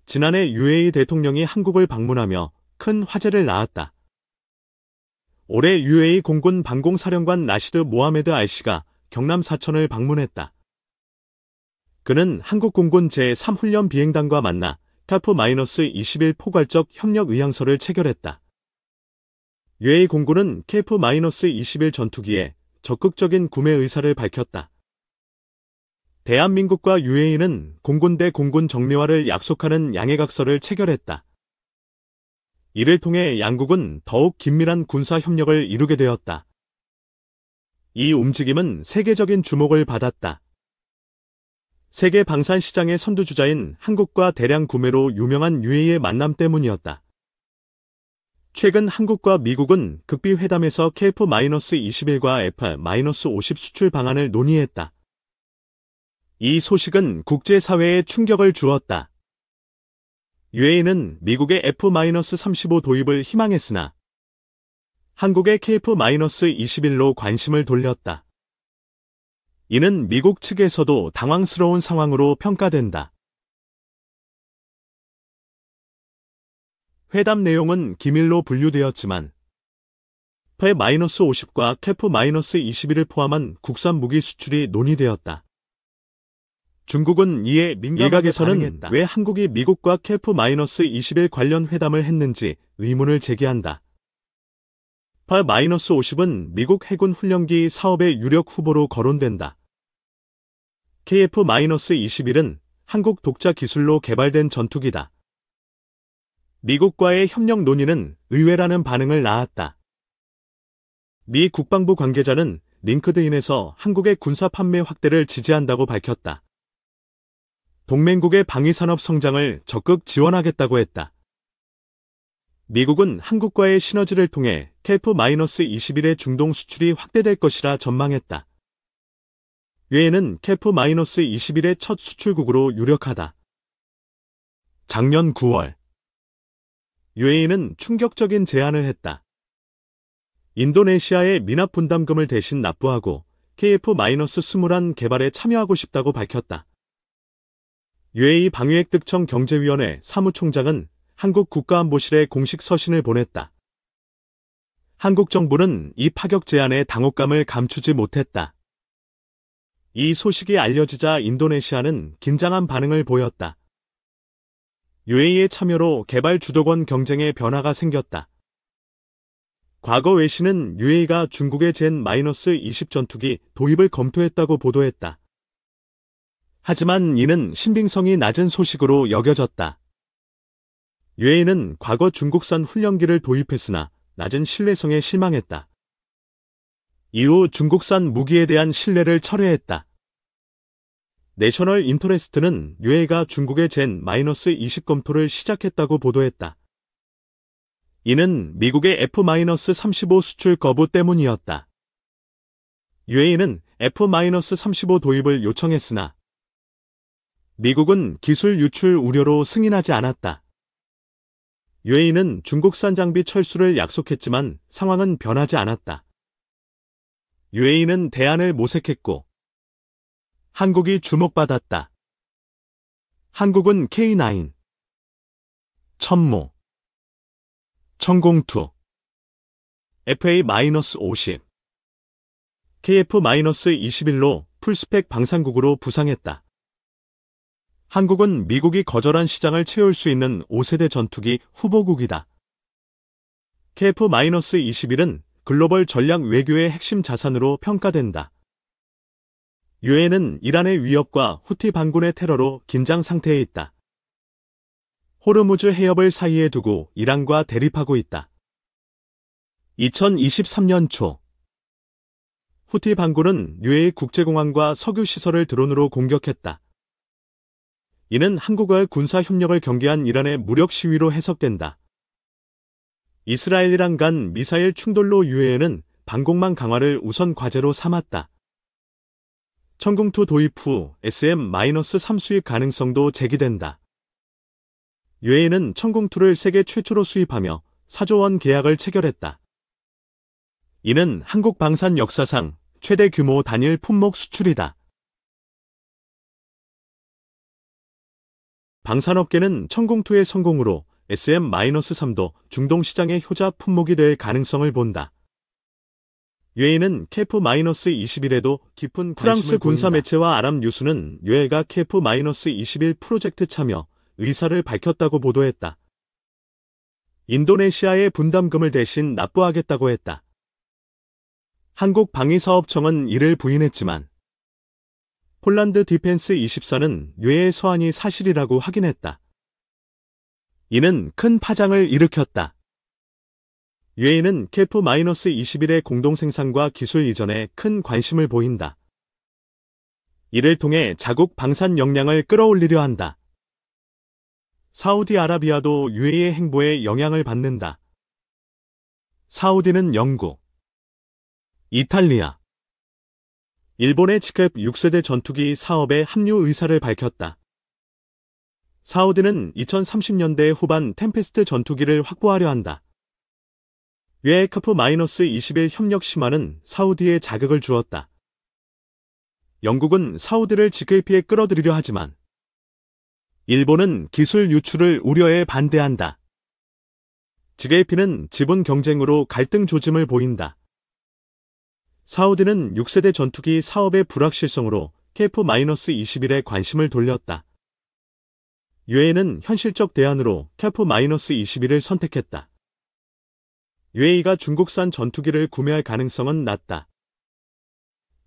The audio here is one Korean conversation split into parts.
지난해 UAE 대통령이 한국을 방문하며 큰 화제를 낳았다. 올해 UAE 공군 방공사령관 라시드 모하메드 알씨가 경남 사천을 방문했다. 그는 한국 공군 제3훈련 비행단과 만나 KF-21 포괄적 협력 의향서를 체결했다. UAE 공군은 KF-21 전투기에 적극적인 구매 의사를 밝혔다. 대한민국과 UAE는 공군 대 공군 정례화를 약속하는 양해각서를 체결했다. 이를 통해 양국은 더욱 긴밀한 군사 협력을 이루게 되었다. 이 움직임은 세계적인 주목을 받았다. 세계 방산 시장의 선두주자인 한국과 대량 구매로 유명한 UAE의 만남 때문이었다. 최근 한국과 미국은 극비 회담에서 KF-21과 F-50 수출 방안을 논의했다. 이 소식은 국제사회에 충격을 주었다. UAE는 미국의 F-35 도입을 희망했으나 한국의 KF-21로 관심을 돌렸다. 이는 미국 측에서도 당황스러운 상황으로 평가된다. 회담 내용은 기밀로 분류되었지만 F-50과 KF-21을 포함한 국산 무기 수출이 논의되었다. 중국은 이에 일각에서는 왜 한국이 미국과 KF-21 관련 회담을 했는지 의문을 제기한다. F-50은 미국 해군 훈련기 사업의 유력 후보로 거론된다. KF-21은 한국 독자 기술로 개발된 전투기다. 미국과의 협력 논의는 의외라는 반응을 낳았다. 미 국방부 관계자는 링크드인에서 한국의 군사 판매 확대를 지지한다고 밝혔다. 동맹국의 방위산업 성장을 적극 지원하겠다고 했다. 미국은 한국과의 시너지를 통해 KF-21의 중동 수출이 확대될 것이라 전망했다. UAE는 KF-21의 첫 수출국으로 유력하다. 작년 9월, UAE는 충격적인 제안을 했다. 인도네시아에 미납 분담금을 대신 납부하고 KF-21 개발에 참여하고 싶다고 밝혔다. UAE 방위획득청 경제위원회 사무총장은 한국 국가안보실에 공식 서신을 보냈다. 한국 정부는 이 파격 제안의 당혹감을 감추지 못했다. 이 소식이 알려지자 인도네시아는 긴장한 반응을 보였다. UAE의 참여로 개발 주도권 경쟁에 변화가 생겼다. 과거 외신은 UAE가 중국의 젠-20 전투기 도입을 검토했다고 보도했다. 하지만 이는 신빙성이 낮은 소식으로 여겨졌다. UAE는 과거 중국산 훈련기를 도입했으나 낮은 신뢰성에 실망했다. 이후 중국산 무기에 대한 신뢰를 철회했다. 내셔널 인터레스트는 UAE가 중국의 젠-20 검토를 시작했다고 보도했다. 이는 미국의 F-35 수출 거부 때문이었다. UAE는 F-35 도입을 요청했으나 미국은 기술 유출 우려로 승인하지 않았다. UAE는 중국산 장비 철수를 약속했지만 상황은 변하지 않았다. UAE는 대안을 모색했고 한국이 주목받았다. 한국은 K9, 천모, 천공투, FA-50, KF-21로 풀스펙 방산국으로 부상했다. 한국은 미국이 거절한 시장을 채울 수 있는 5세대 전투기 후보국이다. KF-21은 글로벌 전략 외교의 핵심 자산으로 평가된다. UAE는 이란의 위협과 후티 반군의 테러로 긴장 상태에 있다. 호르무즈 해협을 사이에 두고 이란과 대립하고 있다. 2023년 초 후티 반군은 UAE 국제공항과 석유시설을 드론으로 공격했다. 이는 한국과의 군사 협력을 경계한 이란의 무력 시위로 해석된다. 이스라엘-이란 간 미사일 충돌로 UAE는 방공망 강화를 우선 과제로 삼았다. 천궁2 도입 후 SM-3 수입 가능성도 제기된다. UAE는 천궁2를 세계 최초로 수입하며 4조 원 계약을 체결했다. 이는 한국 방산 역사상 최대 규모 단일 품목 수출이다. 방산업계는 천공투의 성공으로 SM-3도 중동 시장의 효자 품목이 될 가능성을 본다. 유에이는 KF-21에도 깊은 프랑스 군사 매체와 아랍 뉴스는 유에이가 KF-21 프로젝트 참여 의사를 밝혔다고 보도했다. 인도네시아의 분담금을 대신 납부하겠다고 했다. 한국방위사업청은 이를 부인했지만 폴란드 디펜스 24는 유에이의 서한이 사실이라고 확인했다. 이는 큰 파장을 일으켰다. 유에이는 KF-21의 공동 생산과 기술 이전에 큰 관심을 보인다. 이를 통해 자국 방산 역량을 끌어올리려 한다. 사우디아라비아도 유에이의 행보에 영향을 받는다. 사우디는 영국, 이탈리아, 일본의 지캡 6세대 전투기 사업에 합류 의사를 밝혔다. 사우디는 2030년대 후반 템페스트 전투기를 확보하려 한다. 유에이 KF-21 협력 심화는 사우디에 자극을 주었다. 영국은 사우디를 GKP에 끌어들이려 하지만 일본은 기술 유출을 우려해 반대한다. GKP는 지분 경쟁으로 갈등 조짐을 보인다. 사우디는 6세대 전투기 사업의 불확실성으로 KF-21에 관심을 돌렸다. 유에이는 현실적 대안으로 KF-21을 선택했다. 유에이가 중국산 전투기를 구매할 가능성은 낮다.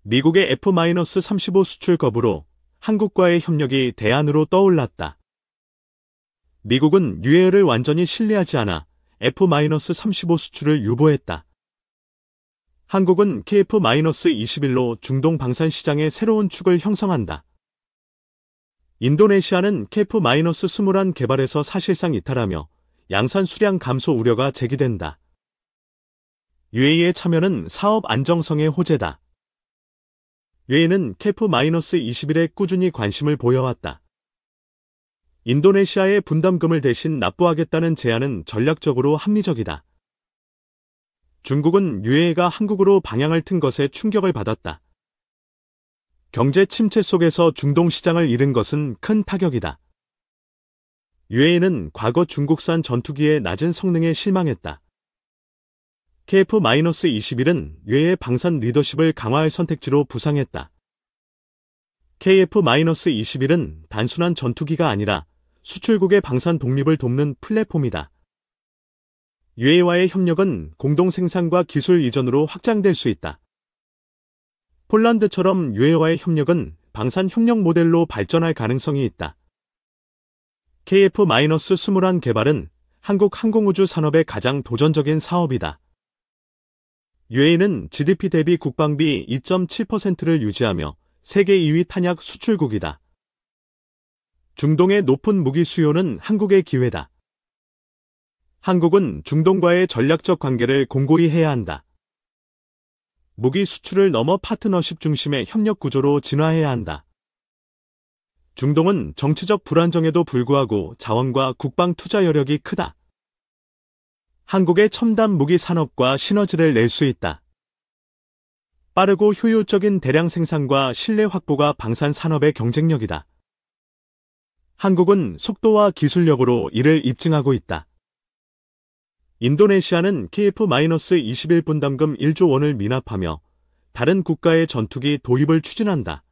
미국의 F-35 수출 거부로 한국과의 협력이 대안으로 떠올랐다. 미국은 유에이를 완전히 신뢰하지 않아 F-35 수출을 유보했다. 한국은 KF-21로 중동 방산 시장의 새로운 축을 형성한다. 인도네시아는 KF-21 개발에서 사실상 이탈하며 양산 수량 감소 우려가 제기된다. 유에이의 참여는 사업 안정성의 호재다. 유에이는 KF-21에 꾸준히 관심을 보여왔다. 인도네시아의 분담금을 대신 납부하겠다는 제안은 전략적으로 합리적이다. 중국은 유에이가 한국으로 방향을 튼 것에 충격을 받았다. 경제 침체 속에서 중동 시장을 잃은 것은 큰 타격이다. 유에이는 과거 중국산 전투기의 낮은 성능에 실망했다. KF-21은 유에이의 방산 리더십을 강화할 선택지로 부상했다. KF-21은 단순한 전투기가 아니라 수출국의 방산 독립을 돕는 플랫폼이다. 유에이와의 협력은 공동 생산과 기술 이전으로 확장될 수 있다. 폴란드처럼 유에이와의 협력은 방산 협력 모델로 발전할 가능성이 있다. KF-21 개발은 한국 항공우주 산업의 가장 도전적인 사업이다. 유에이는 GDP 대비 국방비 2.7%를 유지하며 세계 2위 탄약 수출국이다. 중동의 높은 무기 수요는 한국의 기회다. 한국은 중동과의 전략적 관계를 공고히 해야 한다. 무기 수출을 넘어 파트너십 중심의 협력 구조로 진화해야 한다. 중동은 정치적 불안정에도 불구하고 자원과 국방 투자 여력이 크다. 한국의 첨단 무기 산업과 시너지를 낼 수 있다. 빠르고 효율적인 대량 생산과 신뢰 확보가 방산 산업의 경쟁력이다. 한국은 속도와 기술력으로 이를 입증하고 있다. 인도네시아는 KF-21 분담금 1조 원을 미납하며 다른 국가의 전투기 도입을 추진한다.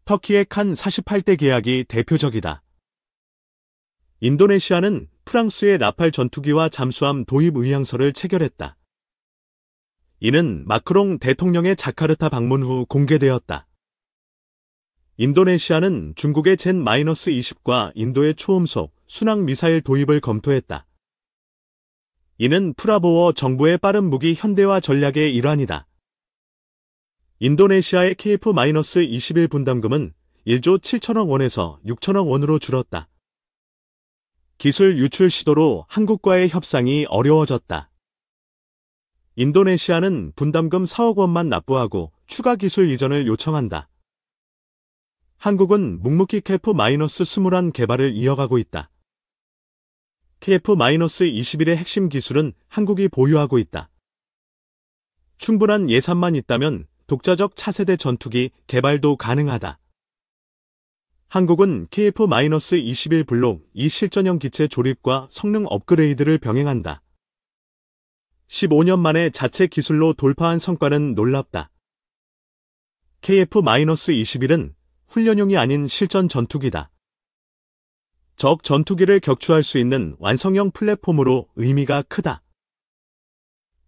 터키의 칸 48대 계약이 대표적이다. 인도네시아는 프랑스의 라팔 전투기와 잠수함 도입 의향서를 체결했다. 이는 마크롱 대통령의 자카르타 방문 후 공개되었다. 인도네시아는 중국의 젠-20과 인도의 초음속 순항 미사일 도입을 검토했다. 이는 프라보어 정부의 빠른 무기 현대화 전략의 일환이다. 인도네시아의 KF-21 분담금은 1조 7천억 원에서 6천억 원으로 줄었다. 기술 유출 시도로 한국과의 협상이 어려워졌다. 인도네시아는 분담금 4억 원만 납부하고 추가 기술 이전을 요청한다. 한국은 묵묵히 KF-21 개발을 이어가고 있다. KF-21의 핵심 기술은 한국이 보유하고 있다. 충분한 예산만 있다면 독자적 차세대 전투기 개발도 가능하다. 한국은 KF-21 블록 2 실전형 기체 조립과 성능 업그레이드를 병행한다. 15년 만에 자체 기술로 돌파한 성과는 놀랍다. KF-21은 훈련용이 아닌 실전 전투기다. 적 전투기를 격추할 수 있는 완성형 플랫폼으로 의미가 크다.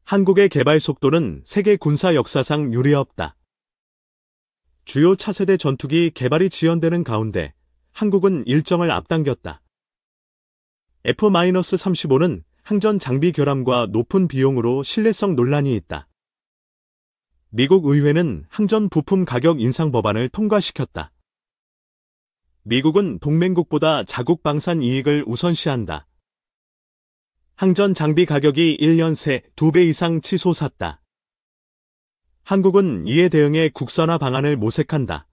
한국의 개발 속도는 세계 군사 역사상 유례없다. 주요 차세대 전투기 개발이 지연되는 가운데 한국은 일정을 앞당겼다. F-35는 항전 장비 결함과 높은 비용으로 신뢰성 논란이 있다. 미국 의회는 항전 부품 가격 인상 법안을 통과시켰다. 미국은 동맹국보다 자국 방산 이익을 우선시한다. 항전 장비 가격이 1년 새 2배 이상 치솟았다. 한국은 이에 대응해 국산화 방안을 모색한다.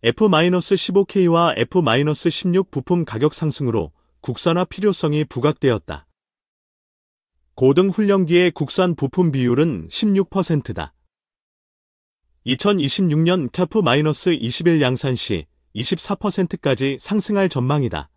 F-15K와 F-16 부품 가격 상승으로 국산화 필요성이 부각되었다. 고등 훈련기의 국산 부품 비율은 16%다. 2026년 KF-21 양산 시 24%까지 상승할 전망이다.